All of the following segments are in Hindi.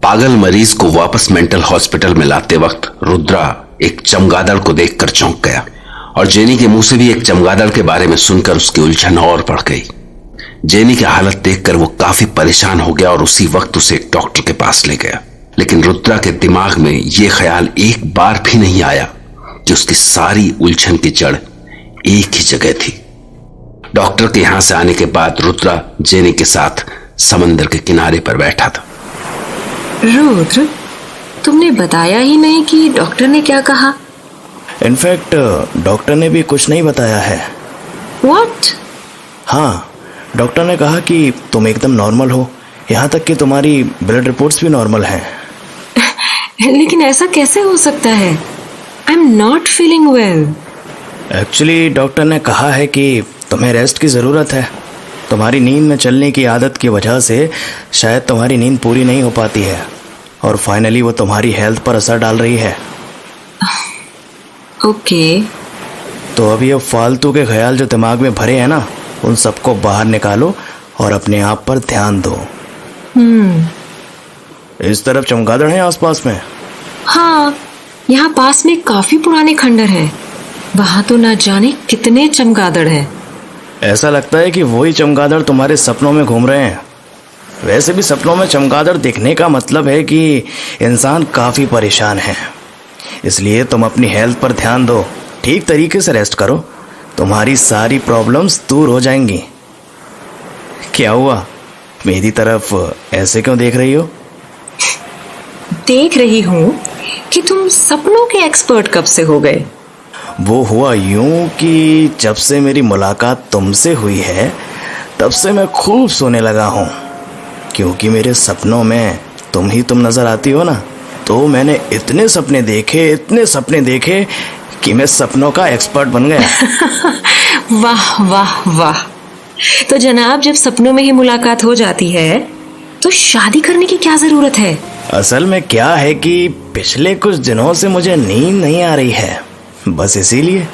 पागल मरीज को वापस मेंटल हॉस्पिटल में लाते वक्त रुद्रा एक चमगादड़ को देखकर चौंक गया और जेनी के मुंह से भी एक चमगादड़ के बारे में सुनकर उसकी उलझन और बढ़ गई। जेनी की हालत देखकर वो काफी परेशान हो गया और उसी वक्त उसे एक डॉक्टर के पास ले गया। लेकिन रुद्रा के दिमाग में यह ख्याल एक बार भी नहीं आया कि उसकी सारी उलझन की जड़ एक ही जगह थी। डॉक्टर के यहां से आने के बाद रुद्रा जेनी के साथ समंदर के किनारे पर बैठा था। रुद्र, तुमने बताया ही नहीं कि डॉक्टर ने क्या कहा। इनफैक्ट डॉक्टर ने भी कुछ नहीं बताया है। What? हाँ, डॉक्टर ने कहा कि तुम एकदम नॉर्मल हो, यहाँ तक कि तुम्हारी ब्लड रिपोर्ट्स भी नॉर्मल हैं। लेकिन ऐसा कैसे हो सकता है? I am not feeling well. Actually doctor ने कहा है कि तुम्हें रेस्ट की ज़रूरत है। तुम्हारी नींद में चलने की आदत की वजह से शायद तुम्हारी नींद पूरी नहीं हो पाती है और फाइनली वो तुम्हारी हेल्थ पर असर डाल रही है। ओके। तो अभी अब फालतू के ख्याल जो दिमाग में भरे हैं ना, उन सबको बाहर निकालो और अपने आप पर ध्यान दो। इस तरफ चमगादड़ हैं आसपास में? हाँ, यहाँ पास में काफी पुराने खंडर हैं। वहाँ तो ना जाने कितने चमगादड़ हैं। ऐसा लगता है कि वही चमगादड़ तुम्हारे सपनों में घूम रहे हैं। वैसे भी सपनों में चमगादड़ दिखने का मतलब है कि इंसान काफ़ी परेशान है। इसलिए तुम अपनी हेल्थ पर ध्यान दो, ठीक तरीके से रेस्ट करो, तुम्हारी सारी प्रॉब्लम्स दूर हो जाएंगी। क्या हुआ, मेरी तरफ ऐसे क्यों देख रही हो? देख रही हूँ कि तुम सपनों के एक्सपर्ट कब से हो गए। वो हुआ यूं कि जब से मेरी मुलाकात तुमसे हुई है तब से मैं खूब सोने लगा हूँ, क्योंकि मेरे सपनों में तुम नजर आती हो ना। तो मैंने इतने सपने देखे कि मैं सपनों का एक्सपर्ट बन गया। वाह वाह वाह। तो जनाब, जब सपनों में ही मुलाकात हो जाती है तो शादी करने की क्या जरूरत है? असल में क्या है कि पिछले कुछ दिनों से मुझे नींद नहीं आ रही है, बस इसीलिए।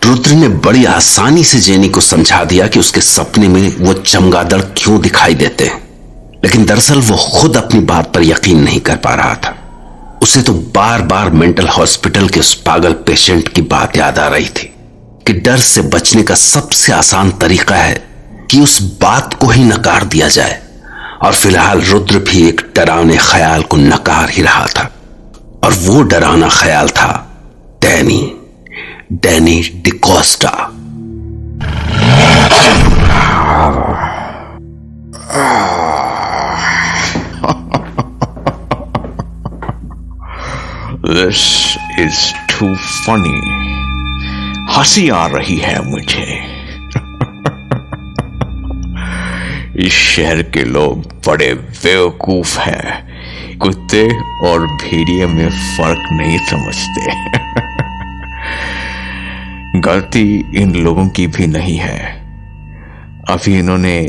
रुद्र ने बड़ी आसानी से जेनी को समझा दिया कि उसके सपने में वो चमगादड़ क्यों दिखाई देते हैं, लेकिन दरअसल वो खुद अपनी बात पर यकीन नहीं कर पा रहा था। उसे तो बार बार मेंटल हॉस्पिटल के उस पागल पेशेंट की बात याद आ रही थी कि डर से बचने का सबसे आसान तरीका है कि उस बात को ही नकार दिया जाए। और फिलहाल रुद्र भी एक डरावने ख्याल को नकार ही रहा था, और वो डरावना ख्याल था Danny D'Costa. This is too funny. हंसी आ रही है मुझे। इस शहर के लोग बड़े बेवकूफ हैं, कुत्ते और भेड़िए में फर्क नहीं समझते। गलती इन लोगों की भी नहीं है, अभी इन्होंने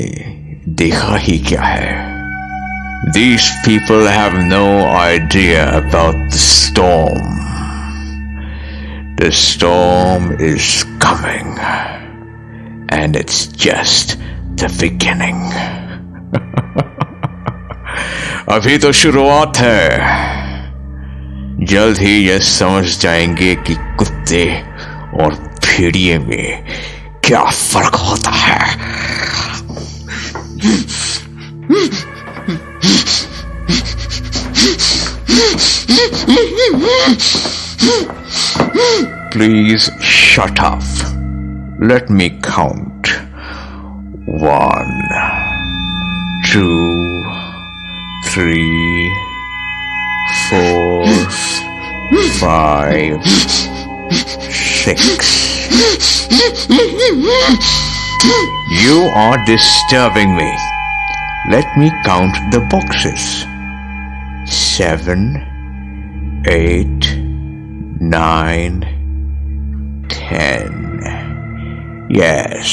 देखा ही क्या है। These people have no idea about the storm. The storm is coming, and it's just the beginning. अभी तो शुरुआत है, जल्द ही ये समझ जाएंगे कि कुत्ते और भेड़िए में क्या फर्क होता है। Please shut up. Let me count. 1, 2, 3, 4, 5, 6. You are disturbing me. Let me count the boxes. 7, 8, 9, 10. Yes,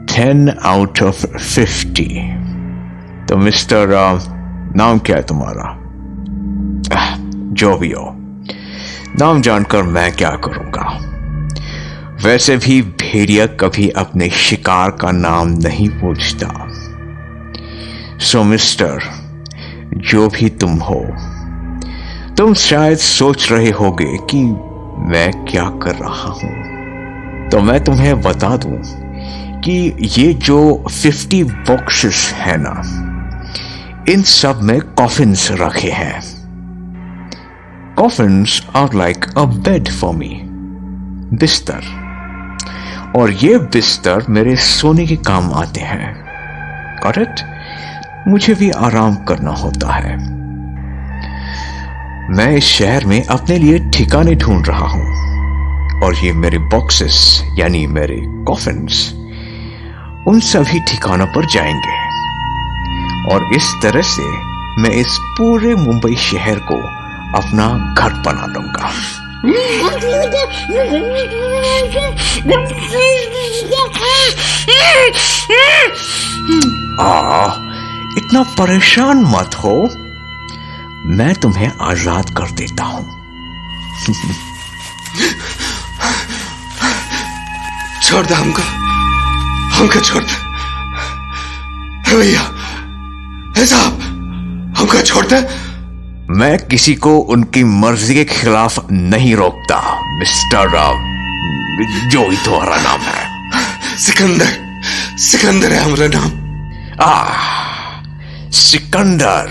10 out of 50. तो मिस्टर नाम क्या है तुम्हारा? जो भी हो, नाम जानकर मैं क्या करूंगा। वैसे भी भेड़िया कभी अपने शिकार का नाम नहीं पूछता। सो मिस्टर, जो भी तुम हो, तुम शायद सोच रहे होगे कि मैं क्या कर रहा हूं। तो मैं तुम्हें बता दूं कि ये जो 50 बॉक्सेस है ना, इन सब में कॉफिन्स रखे हैं। Coffins are like a bed for me, बिस्तर। और ये बिस्तर मेरे सोने के काम आते हैं। Got it? मुझे भी आराम करना होता है। मैं इस शहर में अपने लिए ठिकाने ढूंढ रहा हूं, और ये मेरे बॉक्सेस यानी मेरे कॉफिन्स उन सभी ठिकानों पर जाएंगे। और इस तरह से मैं इस पूरे मुंबई शहर को अपना घर बना लूंगा। इतना परेशान मत हो, मैं तुम्हें आजाद कर देता हूं। छोड़ दे हमको, हमको छोड़ दे। हे भैया, हे साहब, हमको छोड़ दे। मैं किसी को उनकी मर्जी के खिलाफ नहीं रोकता, मिस्टर जो ही तुम्हारा नाम है। सिकंदर, सिकंदर है हमारा नाम। Sikandar.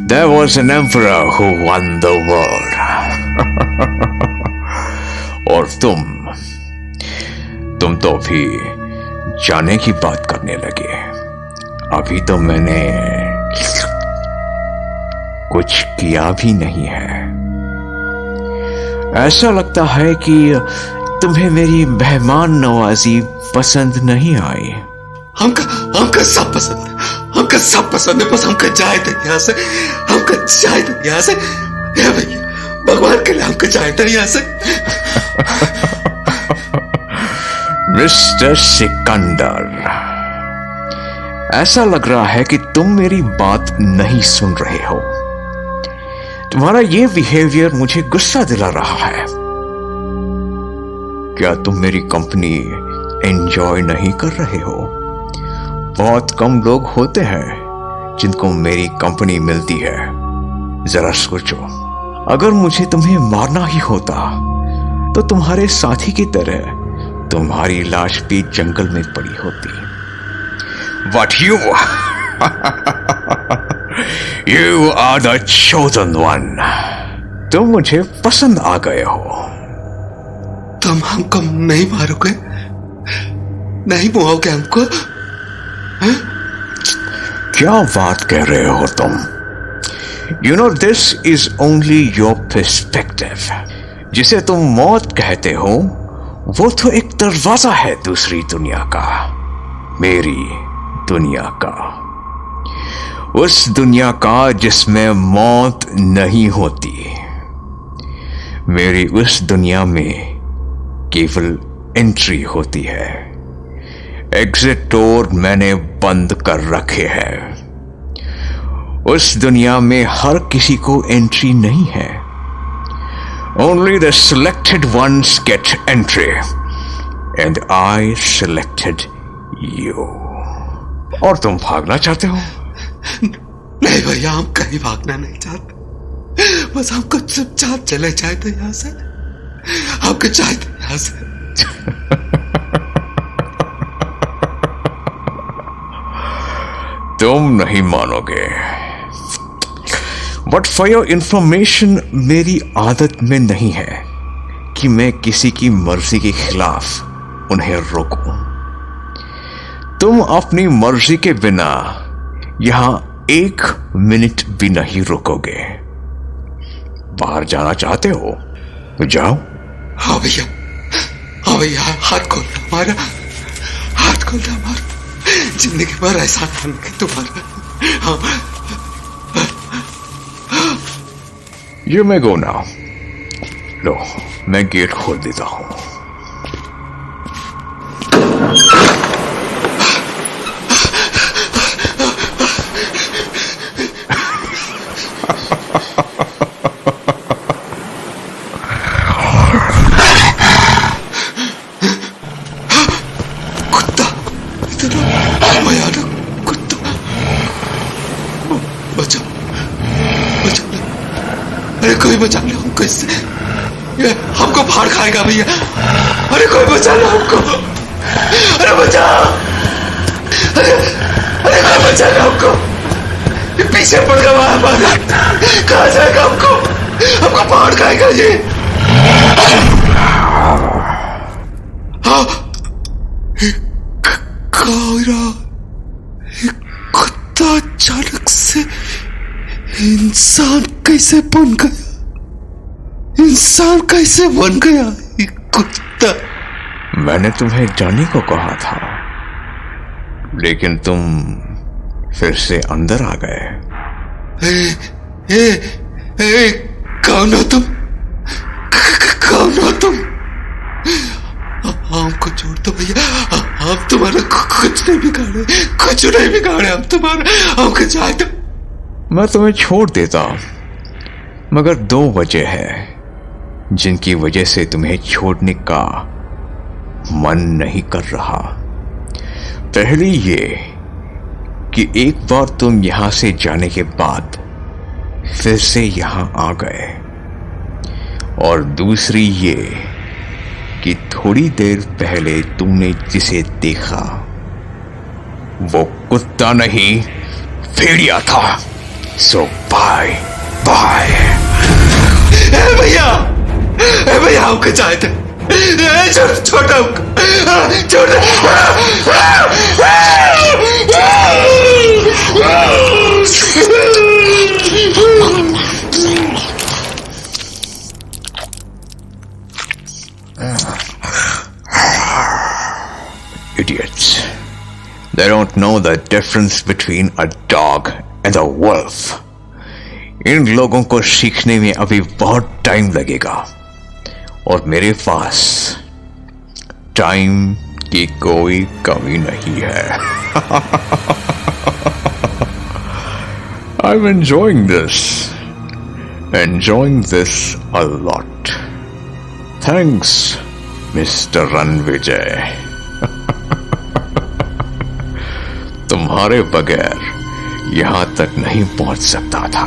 There was an emperor who won the world. और तुम तो अभी जाने की बात करने लगे। अभी तो मैंने कुछ किया भी नहीं है। ऐसा लगता है कि तुम्हें मेरी मेहमान नवाजी पसंद नहीं आई। हमका सब पसंद है, हमका सब पसंद है। बस हमका जाए थे यहाँ से, हमका जाए थे यहाँ से। हे भैया, भगवान के लिए हमका जाए थे यहाँ से। मिस्टर सिकंदर, ऐसा लग रहा है कि तुम मेरी बात नहीं सुन रहे हो। तुम्हारा ये बिहेवियर मुझे गुस्सा दिला रहा है। क्या तुम मेरी कंपनी एंजॉय नहीं कर रहे हो? बहुत कम लोग होते हैं जिनको मेरी कंपनी मिलती है। जरा सोचो, अगर मुझे तुम्हें मारना ही होता तो तुम्हारे साथी की तरह तुम्हारी लाश भी जंगल में पड़ी होती। But you are the chosen one. तुम मुझे पसंद आ गए हो। तुम हमको नहीं मारोगे, नहीं मुआओगे हमको? है? क्या बात कह रहे हो तुम? You know, this is only your perspective. जिसे तुम मौत कहते हो, वो तो एक दरवाजा है दूसरी दुनिया का, मेरी दुनिया का। उस दुनिया का जिसमें मौत नहीं होती। मेरी उस दुनिया में केवल एंट्री होती है। एग्जिट डोर मैंने बंद कर रखे हैं। उस दुनिया में हर किसी को एंट्री नहीं है। Only the selected ones get entry, and I selected you. और तुम भागना चाहते हो? नहीं भैया, हम कहीं भागना नहीं चाहते। बस हमको चुपचाप चले जाए तो यहाँ से, हमको जाए तो यहाँ से। तुम नहीं मानोगे, बट फॉर योर इंफॉर्मेशन, मेरी आदत में नहीं है कि मैं किसी की मर्जी के खिलाफ उन्हें रोकूं। तुम अपनी मर्जी के बिना यहां 1 मिनट भी नहीं रुकोगे। बाहर जाना चाहते हो तो जाओ। हाँ भैया, हाँ भैया, हाथ खोल दो हमारा, हाथ खोल दो हमारा। जिंदगी भर ऐसा नहीं तुम्हारा। हाँ। You may go now. लो, मैं गेट खोल देता हूं। कोई बचा लो हमको इससे, ये हमको फाड़ खाएगा भैया। अरे कोई बचा लो हमको, अरे बचा, अरे कोई बचा लो हमको, ये पीछे पड़ गया वहां भागा, कहाँ जाएगा हमको, हमको फाड़ खाएगा ये। हाँ, कुत्ता अचानक से इंसान कैसे बन गया, इंसान कैसे बन गया ये कुत्ता? मैंने तुम्हें जाने को कहा था, लेकिन तुम फिर से अंदर आ गए। कौन हो तुम? कौन हो तुम? हमको छोड़ दो भैया, हम तुम्हारा कुछ नहीं बिगाड़े, कुछ नहीं बिगाड़े हम तुम्हारा, हमको जाए दो। मैं तुम्हें छोड़ देता, मगर 2 वजह है जिनकी वजह से तुम्हें छोड़ने का मन नहीं कर रहा। पहली ये कि एक बार तुम यहां से जाने के बाद फिर से यहां आ गए, और दूसरी ये कि थोड़ी देर पहले तुमने जिसे देखा वो कुत्ता नहीं भेड़िया था। सो बाय बाय। भैया, भैया हमको जाए थे, छोटा छोटा। Idiots. They don't know the difference between a dog and a wolf. इन लोगों को सीखने में अभी बहुत टाइम लगेगा, और मेरे पास टाइम की कोई कमी नहीं है। I'm enjoying this a lot. Thanks, Mr. Ranvijay. तुम्हारे बगैर यहां तक नहीं पहुंच सकता था।